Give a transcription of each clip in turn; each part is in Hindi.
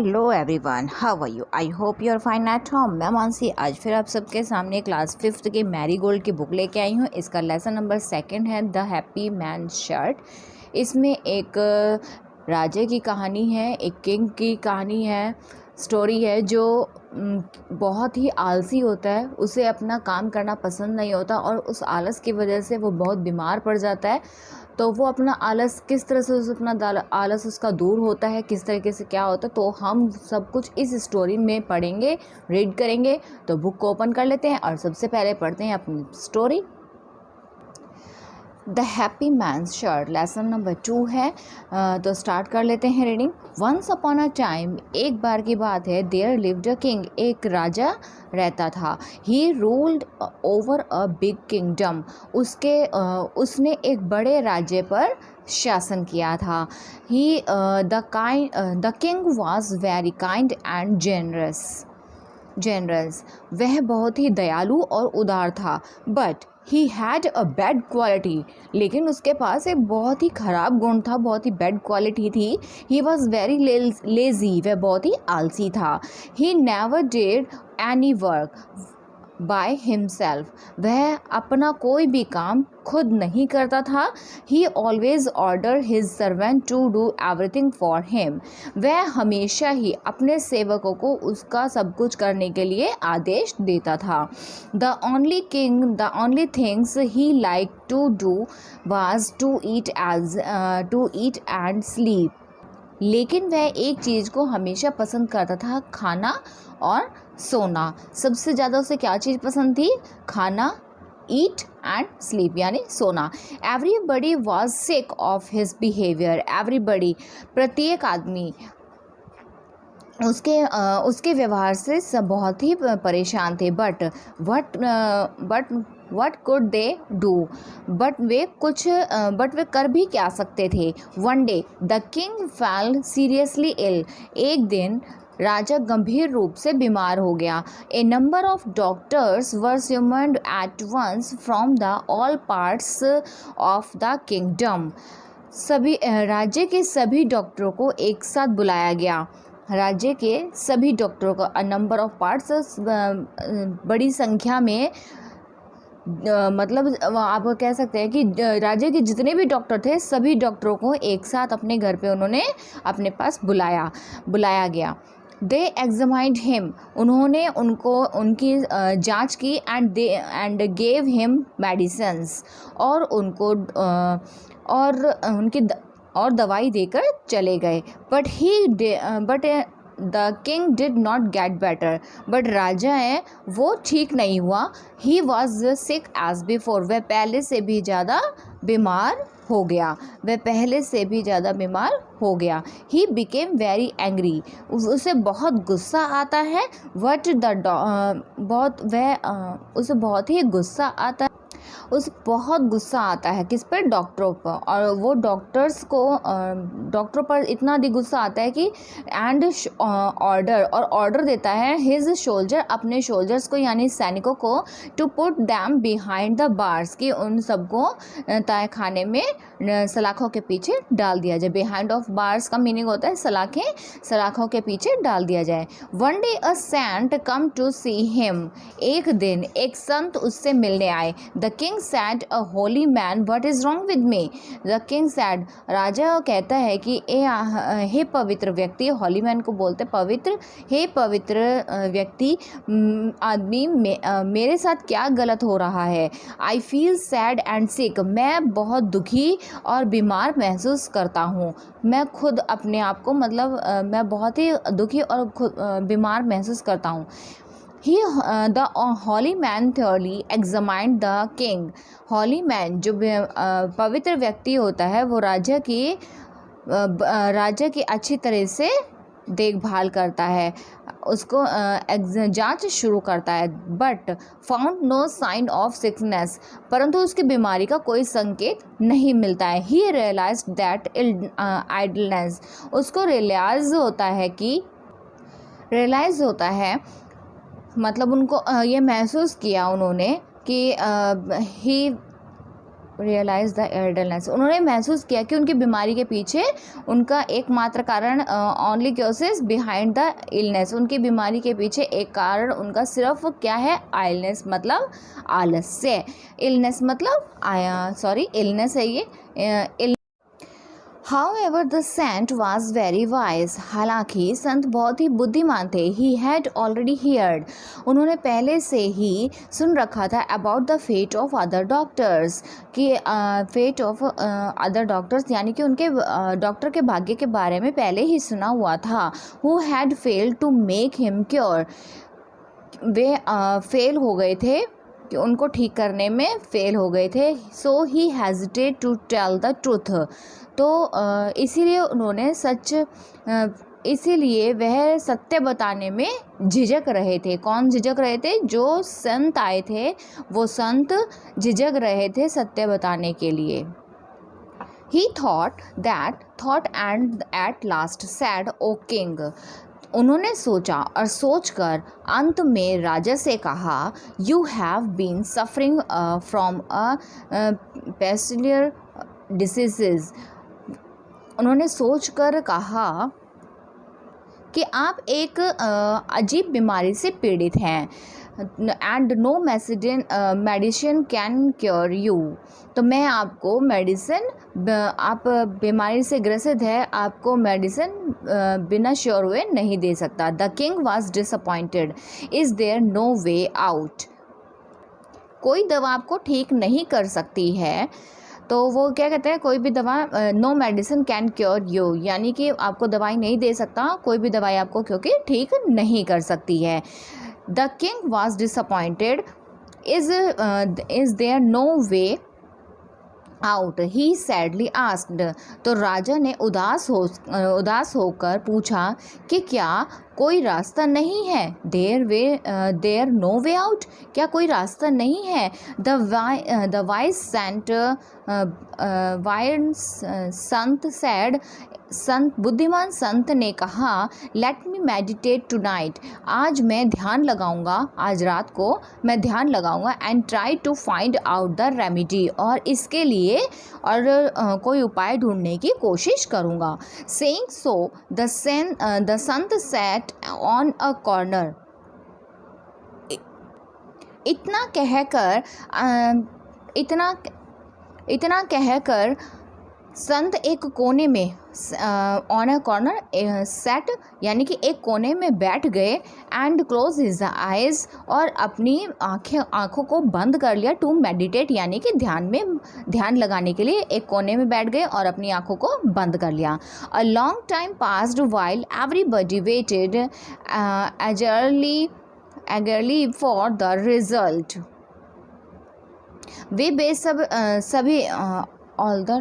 Hello everyone, how are you? I hope you are fine at home. मैं मानसी आज फिर आप सबके सामने क्लास 5th के मैरीगोल्ड की बुक लेके आई हूँ। इसका लेसन नंबर 2 है द हैप्पी मैन शर्ट। इसमें एक राजे की कहानी है, एक किंग की कहानी है, स्टोरी है जो बहुत ही आलसी होता है। उसे अपना काम करना पसंद नहीं होता और उस आलस की वजह से वो बहुत बीमार पड़ जाता है। तो वो अपना आलस किस तरह से अपना आलस उसका दूर होता है, किस तरीके से क्या होता है, तो हम सब कुछ इस स्टोरी में पढ़ेंगे, रीड करेंगे। तो बुक को ओपन कर लेते हैं और सबसे पहले पढ़ते हैं अपनी story. The happy man's shirt lesson number 2 है। तो स्टार्ट कर लेते हैं reading. Once upon a time, एक बार की बात है, देयर लिव्ड अ किंग, एक राजा रहता था। He ruled over a big kingdom, उसने एक बड़े राज्य पर शासन किया था। He the king was very kind and generous, वह बहुत ही दयालु और उदार था। But he had a bad quality, लेकिन उसके पास एक बहुत ही ख़राब गुण था, बहुत ही बैड क्वालिटी थी। ही वॉज वेरी लेज़ी, वह बहुत ही आलसी था। He never did any work by himself, वह अपना कोई भी काम खुद नहीं करता था। He always order his servant to do everything for him, वह हमेशा ही अपने सेवकों को उसका सब कुछ करने के लिए आदेश देता था। The only things he like to do was to eat and sleep, लेकिन वह एक चीज़ को हमेशा पसंद करता था, खाना और सोना। सबसे ज़्यादा उसे क्या चीज़ पसंद थी? खाना, ईट एंड स्लीप, यानी सोना। Everybody was sick of his behaviour, everybody, प्रत्येक आदमी उसके व्यवहार से सब बहुत ही परेशान थे। But what could they do, but वे कर भी क्या सकते थे? One day the king fell seriously ill, एक दिन राजा गंभीर रूप से बीमार हो गया। A number of doctors were summoned at once from the all parts of the kingdom, सभी राज्य के सभी डॉक्टरों को एक साथ बुलाया गया। राज्य के सभी डॉक्टरों का, नंबर ऑफ पार्ट्स, बड़ी संख्या में, मतलब आप कह सकते हैं कि राज्य के जितने भी डॉक्टर थे सभी डॉक्टरों को एक साथ अपने घर पे उन्होंने अपने पास बुलाया गया। दे एग्जामाइंड हिम, उन्होंने उनकी जांच की। एंड गेव हिम मेडिसिन्स, और और दवाई देकर चले गए। But the king did not get better, but राजा है वो ठीक नहीं हुआ। He was sick as before, वह पहले से भी ज़्यादा बीमार हो गया। ही बिकेम वेरी एंग्री, उसे बहुत गुस्सा आता है। उसे बहुत ही गुस्सा आता है। उसे बहुत गुस्सा आता है किस पर? डॉक्टरों पर। और वो डॉक्टरों पर इतना अधिक गुस्सा आता है कि ऑर्डर देता है हिज सोल्जर, अपने सोल्जर्स को यानी सैनिकों को, to put them behind the bars, कि उन सबको तय खाने में सलाखों के पीछे डाल दिया जाए। बिहाइंड ऑफ बार्स का मीनिंग होता है सलाखों के पीछे डाल दिया जाए। One day a saint come to see him, एक दिन एक संत उससे मिलने आए। The king said a holy man, what is wrong with me? The king said, राजा कहता है कि हे पवित्र व्यक्ति, होली मैन को बोलते पवित्र, हे पवित्र व्यक्ति, आदमी मेरे साथ क्या गलत हो रहा है? आई फील सैड एंड सिक, मैं बहुत दुखी और बीमार महसूस करता हूँ। मैं खुद अपने आप को, मतलब मैं बहुत ही दुखी और बीमार महसूस करता हूँ। The holy man thoroughly examined the king. holy man जो पवित्र व्यक्ति होता है वो राजा की अच्छी तरह से देखभाल करता है, उसको जांच शुरू करता है। But found no sign of sickness, परंतु उसकी बीमारी का कोई संकेत नहीं मिलता है। ही रियलाइज्ड दैट आइडलनेस, उसको रियलाइज होता है, मतलब उनको ये महसूस किया उन्होंने कि रियलाइज द इलनेस, उन्होंने महसूस किया कि उनकी बीमारी के पीछे उनका एकमात्र कारण ओनली क्योसेस बिहाइंड द इलनेस, उनकी बीमारी के पीछे एक कारण उनका सिर्फ क्या है, आइलनेस मतलब आलस्य, इलनेस मतलब इलनेस है ये। However, the saint was very wise. हालांकि संत बहुत ही बुद्धिमान थे. He had already heard. उन्होंने पहले से ही सुन रखा था about the fate of other doctors, कि fate of other doctors यानी कि उनके डॉक्टर के भाग्य के बारे में पहले ही सुना हुआ था. Who had failed to make him cure. Way fail हो गए थे कि उनको ठीक करने में फेल हो गए थे. So he hesitate to tell the truth, तो इसीलिए उन्होंने इसीलिए वह सत्य बताने में झिझक रहे थे. कौन झिझक रहे थे? जो संत आए थे वो संत झिझक रहे थे सत्य बताने के लिए. He thought and at last said, O king. उन्होंने सोचा और सोचकर अंत में राजा से कहा, you have been suffering from a peculiar diseases. उन्होंने सोचकर कहा कि आप एक अजीब बीमारी से पीड़ित हैं. And no medicine can cure you, तो मैं आपको मेडिसिन, आप बीमारी से ग्रसित है, आपको मेडिसिन बिना श्योर हुए नहीं दे सकता. The king was disappointed. Is there no way out. कोई दवा आपको ठीक नहीं कर सकती है, तो वो क्या कहते हैं, कोई भी दवा, no medicine can cure you, यानी कि आपको दवाई नहीं दे सकता, कोई भी दवाई आपको क्योंकि ठीक नहीं कर सकती है. The king was disappointed. Is there no way out, he sadly asked. तो राजा ने उदास होकर पूछा कि क्या कोई रास्ता नहीं है. देयर नो वे आउट, क्या कोई रास्ता नहीं है. द वाइज संत सैड, संत बुद्धिमान संत ने कहा, लेट मी मेडिटेट टुनाइट. आज मैं ध्यान लगाऊंगा, आज रात को मैं ध्यान लगाऊंगा. And try to find out the remedy, और इसके लिए और कोई उपाय ढूंढने की कोशिश करूंगा. Saying so the Sant sat on a corner. इतना कहकर संत एक कोने में, ऑन अ कॉर्नर सेट यानी कि एक कोने में बैठ गए. एंड क्लोज हिज आइज, और अपनी आँखों को बंद कर लिया. टू मेडिटेट यानी कि ध्यान लगाने के लिए एक कोने में बैठ गए और अपनी आँखों को बंद कर लिया. A long time passed while everybody waited eagerly for the result. वे बेसब सभी all the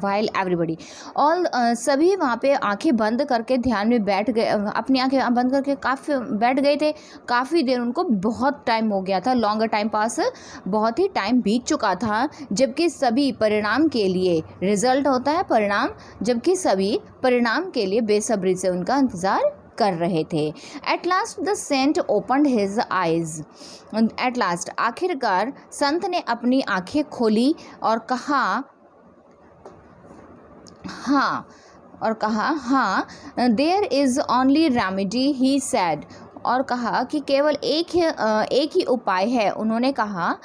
while everybody, all सभी वहाँ पे आंखें बंद करके ध्यान में बैठ गए, अपनी आंखें बंद करके काफ़ी बैठ गए थे. काफ़ी देर, उनको बहुत टाइम हो गया था, लॉन्गर टाइम पास, बहुत ही टाइम बीत चुका था. जबकि सभी परिणाम के लिए, रिजल्ट होता है परिणाम, जबकि सभी परिणाम के लिए बेसब्री से उनका इंतज़ार कर रहे थे. At last the saint opened his eyes. At last आखिरकार संत ने अपनी आंखें खोली और कहा हाँ, there is only remedy, he said. और कहा कि केवल एक ही उपाय है. उन्होंने कहा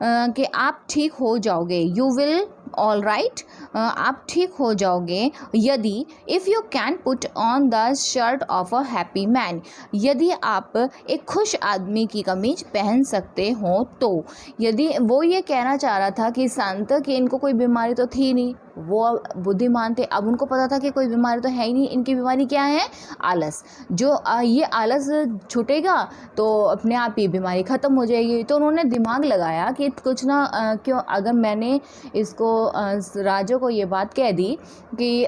कि आप ठीक हो जाओगे. यू विल ऑल राइट, आप ठीक हो जाओगे. यदि if you can put on the shirt of a happy man, यदि आप एक खुश आदमी की कमीज पहन सकते हो तो. यदि वो ये कहना चाह रहा था कि संत, कि इनको कोई बीमारी तो थी नहीं, वो बुद्धिमान थे, अब उनको पता था कि कोई बीमारी तो है ही नहीं. इनकी बीमारी क्या है? आलस. जो ये आलस छूटेगा तो अपने आप ही बीमारी ख़त्म हो जाएगी. तो उन्होंने दिमाग लगाया कि कुछ ना क्यों, अगर मैंने इसको राजा को ये बात कह दी कि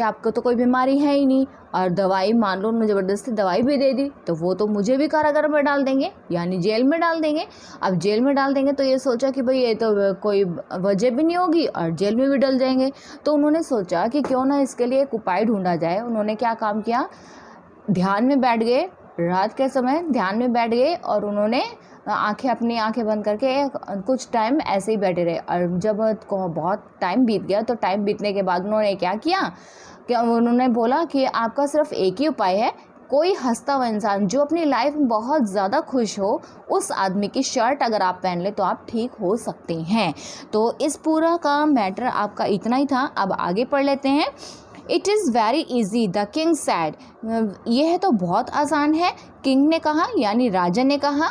आपको तो कोई बीमारी है ही नहीं, और दवाई मान लो उन्होंने ज़बरदस्ती दवाई भी दे दी, तो वो तो मुझे भी कारागार में डाल देंगे, यानी जेल में डाल देंगे. अब जेल में डाल देंगे तो ये सोचा कि भाई ये तो कोई वजह भी नहीं होगी और जेल में भी डल जाएंगे. तो उन्होंने सोचा कि क्यों ना इसके लिए एक उपाय ढूंढा जाए. उन्होंने क्या काम किया, ध्यान में बैठ गए, रात के समय ध्यान में बैठ गए और उन्होंने आंखें अपनी आंखें बंद करके कुछ टाइम ऐसे ही बैठे रहे। और जब बहुत टाइम बीत गया तो टाइम बीतने के बाद उन्होंने क्या किया कि उन्होंने बोला कि आपका सिर्फ एक ही उपाय है, कोई हंसता हुआ इंसान जो अपनी लाइफ में बहुत ज़्यादा खुश हो, उस आदमी की शर्ट अगर आप पहन ले तो आप ठीक हो सकते हैं। तो इस पूरा का मैटर आपका इतना ही था। अब आगे पढ़ लेते हैं। It is very easy the king sad. यह तो बहुत आसान है, किंग ने कहा, यानी राजा ने कहा।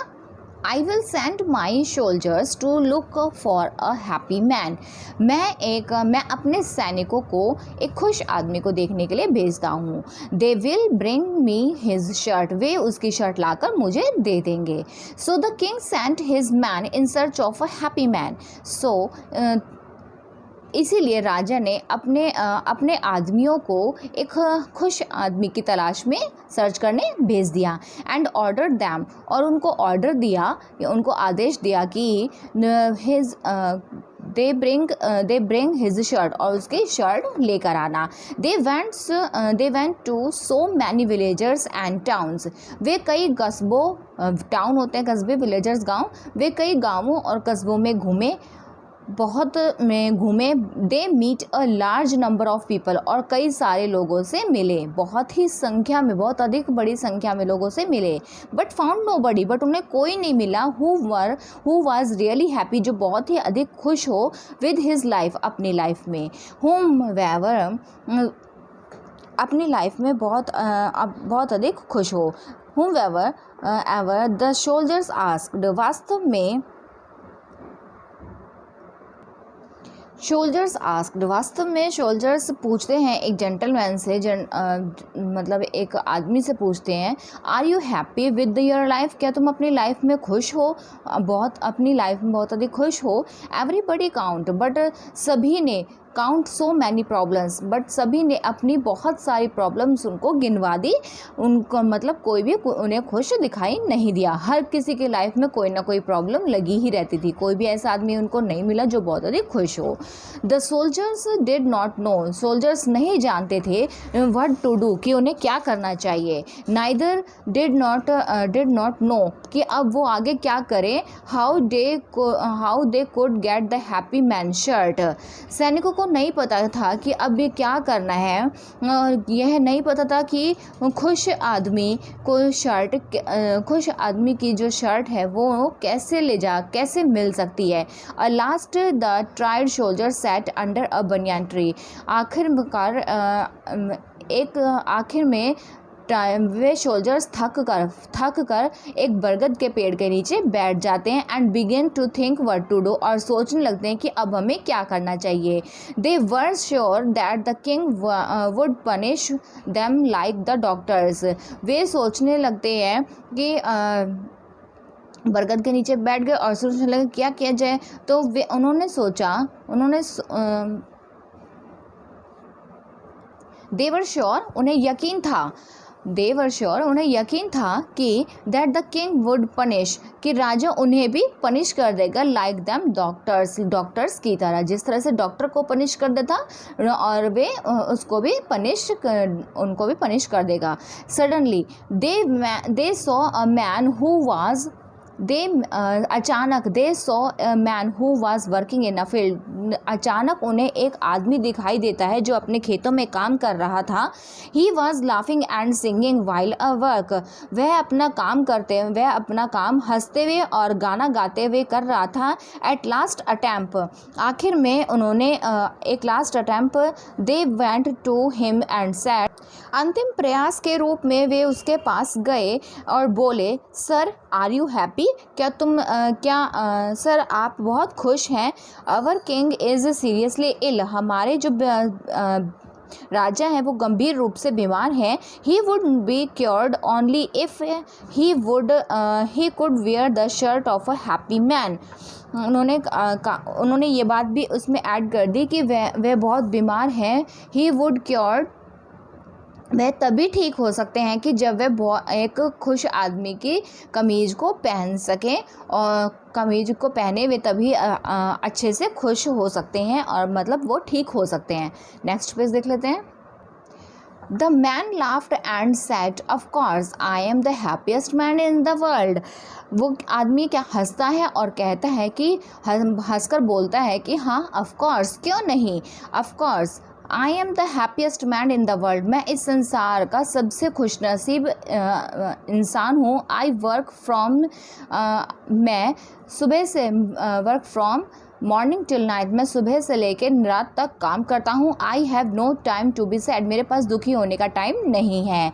I will send my soldiers to look for a happy man. मैं अपने सैनिकों को एक खुश आदमी को देखने के लिए भेजता हूँ। They will bring me his shirt. वे उसकी शर्ट लाकर मुझे दे देंगे। So the king sent his man in search of a happy man. इसीलिए राजा ने अपने आदमियों को एक खुश आदमी की तलाश में सर्च करने भेज दिया। एंड ऑर्डर दैम, और उनको ऑर्डर दिया, उनको आदेश दिया कि दे ब्रिंग हिज शर्ट, और उसकी शर्ट लेकर आना। They went to so many villagers and towns. वे कई कस्बों, टाउन होते हैं कस्बे, विलेजर्स गांव, वे कई गांवों और कस्बों में घूमे। They meet a large number of people, और कई सारे लोगों से मिले, बहुत ही संख्या में, बहुत अधिक बड़ी संख्या में लोगों से मिले। बट फाउंड नोबडी, बट उन्हें कोई नहीं मिला हु वाज रियली हैप्पी, जो बहुत ही अधिक खुश हो विद हिज लाइफ, अपनी लाइफ में। whomever अपनी लाइफ में बहुत अधिक खुश हो। whomever ever the soldiers asked, वास्तव में सोल्जर्स पूछते हैं एक जेंटलमैन से, मतलब एक आदमी से पूछते हैं, are you happy with your life? क्या तुम अपनी लाइफ में खुश हो, अपनी लाइफ में बहुत अधिक खुश हो? एवरीबडी काउंट, बट सभी ने count so many problems, but सभी ने अपनी बहुत सारी प्रॉब्लम्स उनको गिनवा दी। उनको मतलब कोई भी उन्हें खुश दिखाई नहीं दिया। हर किसी की लाइफ में कोई ना कोई प्रॉब्लम लगी ही रहती थी, कोई भी ऐसा आदमी उनको नहीं मिला जो बहुत अधिक खुश हो। The soldiers did not know, soldiers नहीं जानते थे व्हाट टू डू, कि उन्हें क्या करना चाहिए। नाइदर डिड नॉट नो, कि अब वो आगे क्या करें। How they could get the happy man shirt. सैनिकों को नहीं पता था कि अब ये क्या करना है, और यह नहीं पता था कि खुश आदमी की जो शर्ट है वो कैसे मिल सकती है। Last the tried soldier sat under a banyan tree. आखिर में वे सोल्जर्स थक कर एक बरगद के पेड़ के नीचे बैठ जाते हैं। And begin to think what to do, और सोचने लगते हैं कि अब हमें क्या करना चाहिए। They were sure that the king would punish them like the doctors. वे सोचने लगते हैं कि बरगद के नीचे बैठ गए और सोचने लगे क्या किया जाए। तो देवर श्योर, उन्हें यकीन था कि that the king would punish, कि राजा उन्हें भी पनिश कर देगा, लाइक दैम डॉक्टर्स की तरह, जिस तरह से डॉक्टर को पनिश कर देता, और वे उनको भी पनिश कर देगा। Suddenly they saw a man who was अचानक they saw a man who was working in a field. अचानक उन्हें एक आदमी दिखाई देता है जो अपने खेतों में काम कर रहा था। He was laughing and singing while a work. वह अपना काम हंसते हुए और गाना गाते हुए कर रहा था। एट लास्ट अटेम्प्ट, आखिर में उन्होंने एक last attempt, they went to him and said, अंतिम प्रयास के रूप में वे उसके पास गए और बोले, sir are you happy? Sir आप बहुत खुश हैं? Our king is seriously ill. हमारे जो राजा हैं वो गंभीर रूप से बीमार हैं। He would be cured only if he could wear the shirt of a happy man. उन्होंने ये बात भी उसमें ऐड कर दी कि वह बहुत बीमार हैं। ही वुड क्योर्ड, वह तभी ठीक हो सकते हैं कि जब वह एक खुश आदमी की कमीज़ को पहन सकें, और कमीज़ को पहने वे तभी अच्छे से खुश हो सकते हैं, और मतलब वो ठीक हो सकते हैं। नेक्स्ट पेज देख लेते हैं। The man laughed and said, of course I am the happiest man in the world. वो आदमी क्या हंसता है और कहता है कि हंसकर बोलता है कि हाँ ऑफ कोर्स, क्यों नहीं, of course I am the happiest man in the world. मैं इस संसार का सबसे खुशनसीब इंसान हूँ। आई वर्क फ्रॉम, मैं सुबह से work from morning till night, मैं सुबह से लेकर रात तक काम करता हूँ। I have no time to be sad, मेरे पास दुखी होने का टाइम नहीं है।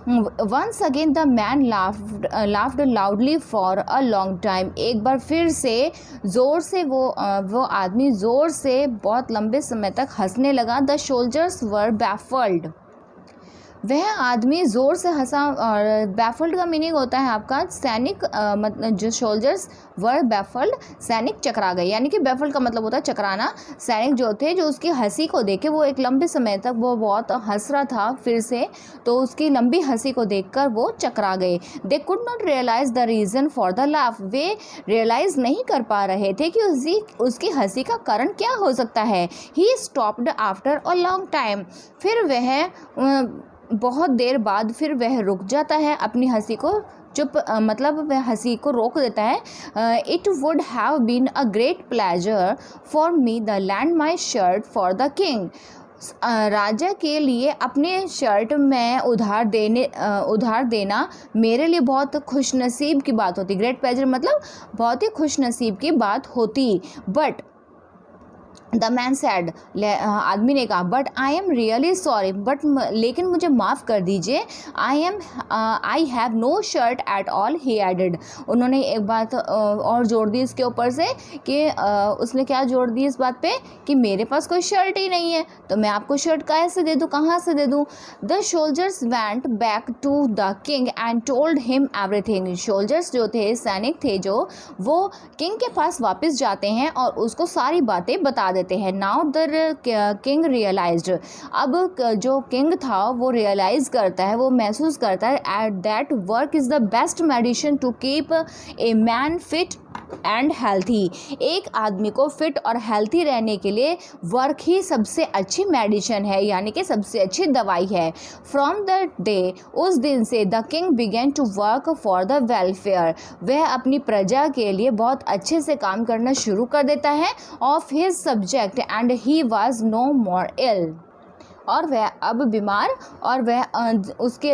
Once again the man laughed loudly for a long time, एक बार फिर से ज़ोर से वो आदमी ज़ोर से बहुत लंबे समय तक हंसने लगा। द सोल्जर्स वर बैफल्ड, वह आदमी ज़ोर से हंसा। और बैफल्ड का मीनिंग होता है आपका सैनिक, मतलब जो सोल्जर्स वर बैफल्ड, सैनिक चकरा गए, यानी कि बैफल्ड का मतलब होता है चकराना। सैनिक जो थे, जो उसकी हंसी को देखे, वो एक लंबे समय तक वो बहुत हंस रहा था फिर से, तो उसकी लंबी हंसी को देखकर वो चकरा गए। They could not realize the reason for the laugh, वे रियलाइज़ नहीं कर पा रहे थे कि उसकी हंसी का कारण क्या हो सकता है। He stopped after a long time, फिर वह बहुत देर बाद फिर वह रुक जाता है, अपनी हंसी को चुप मतलब वह हंसी को रोक देता है। It would have been a great pleasure for me to lend my shirt for the king, राजा के लिए अपने शर्ट में उधार देना मेरे लिए बहुत खुशनसीब की बात होती। ग्रेट प्लेजर मतलब बहुत ही खुशनसीब की बात होती। बट द मैन सैड, आदमी ने कहा, but I am really sorry, but लेकिन मुझे माफ़ कर दीजिए। I have no shirt at all, he added. उन्होंने एक बात और जोड़ दी इसके ऊपर से कि उसने क्या जोड़ दी इस बात पे कि मेरे पास कोई शर्ट ही नहीं है, तो मैं आपको शर्ट कैसे दे दूँ, कहाँ से दे दूँ। The soldiers went back to the king and told him everything, soldiers जो थे, सैनिक थे जो, वो किंग के पास वापस जाते हैं और उसको सारी बातें बता देते हैं। नाउ द किंग रियलाइज्ड, अब जो किंग था वो रियलाइज़ करता है, वो महसूस करता है at that work is the best medicine to keep a man fit and healthy, एक आदमी को फिट और हेल्थी रहने के लिए वर्क ही सबसे अच्छी मेडिसिन है, यानी कि सबसे अच्छी दवाई है। फ्रॉम द डे, उस दिन से the king began to work for the welfare, वह अपनी प्रजा के लिए बहुत अच्छे से काम करना शुरू कर देता है of his subject and he was no more ill, और वह अब बीमार, और वह उसके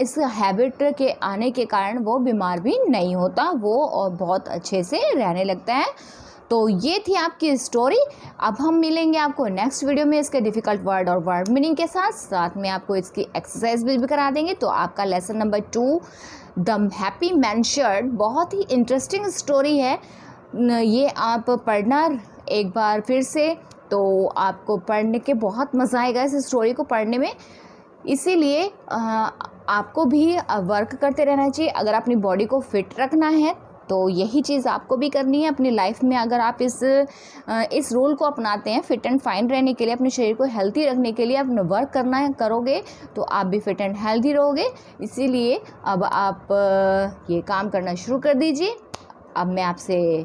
इस हैबिट के आने के कारण वो बीमार भी नहीं होता, वो और बहुत अच्छे से रहने लगता है। तो ये थी आपकी स्टोरी। अब हम मिलेंगे आपको नेक्स्ट वीडियो में इसके डिफ़िकल्ट वर्ड और वर्ड मीनिंग के साथ, साथ में आपको इसकी एक्सरसाइज भी करा देंगे। तो आपका lesson number 2 the happy man shirt, बहुत ही इंटरेस्टिंग स्टोरी है। ये आप पढ़ना एक बार फिर से, तो आपको पढ़ने के बहुत मज़ा आएगा इस स्टोरी को पढ़ने में। इसीलिए आपको भी वर्क करते रहना चाहिए। अगर अपनी बॉडी को फिट रखना है तो यही चीज़ आपको भी करनी है अपनी लाइफ में। अगर आप इस रूल को अपनाते हैं फिट एंड फाइन रहने के लिए, अपने शरीर को हेल्थी रखने के लिए अपना वर्क करोगे तो आप भी फिट एंड हेल्थी रहोगे। इसीलिए अब आप ये काम करना शुरू कर दीजिए। अब मैं आपसे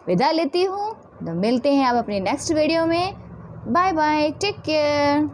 विदा लेती हूँ, तो मिलते हैं अब अपने नेक्स्ट वीडियो में। Bye bye, take care.